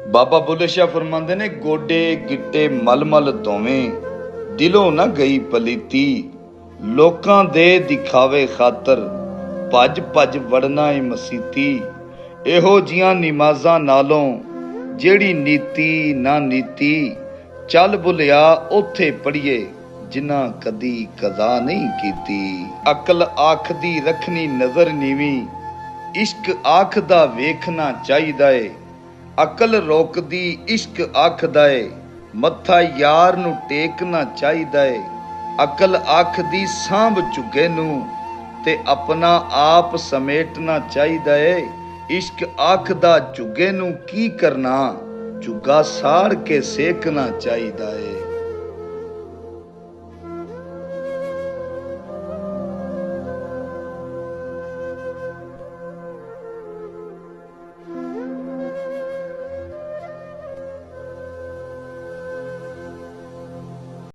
ਬਾਬਾ ਬੁੱਲੇ ਸ਼ਾਹ ਫਰਮਾਉਂਦੇ ਨੇ, ਗੋਡੇ ਗਿੱਟੇ ਮਲ ਮਲ ਦੋਵੇਂ, ਦਿਲੋਂ ਨਾ ਗਈ ਪਲੀਤੀ। ਲੋਕਾਂ ਦੇ ਦਿਖਾਵੇ ਖਾਤਰ ਭੱਜ ਭੱਜ ਵੜਨਾ ਏ ਮਸੀਤੀ। ਇਹੋ ਜੀਆਂ ਨਿਮਾਜ਼ਾਂ ਨਾਲੋਂ ਜਿਹੜੀ ਨੀਤੀ ਨਾ ਨੀਤੀ। ਚੱਲ ਬੁੱਲਿਆ ਉੱਥੇ ਪੜੀਏ ਜਿਨ੍ਹਾਂ ਕਦੀ ਕਜ਼ਾ ਨਹੀਂ ਕੀਤੀ। ਅਕਲ ਆਖਦੀ ਰੱਖਣੀ ਨਜ਼ਰ ਨੀਵੀਂ, ਇਸ਼ਕ ਆਖਦਾ ਵੇਖਣਾ ਚਾਹੀਦਾ ਏ। ਅਕਲ ਰੋਕਦੀ ਇਸ਼ਕ ਆਖਦਾ ਏ, ਮੱਥਾ ਯਾਰ ਨੂੰ ਟੇਕਣਾ ਚਾਹੀਦਾ ਏ। ਅਕਲ ਆਖਦੀ ਸਾਂਭ ਝੁੱਗੇ ਨੂੰ ਤੇ ਆਪਣਾ ਆਪ ਸਮੇਟਣਾ ਚਾਹੀਦਾ ਏ। ਇਸ਼ਕ ਆਖਦਾ ਝੁੱਗੇ ਨੂੰ ਕੀ ਕਰਨਾ, ਝੁੱਗਾ ਸਾੜ ਕੇ ਸੇਕਣਾ ਚਾਹੀਦਾ ਏ।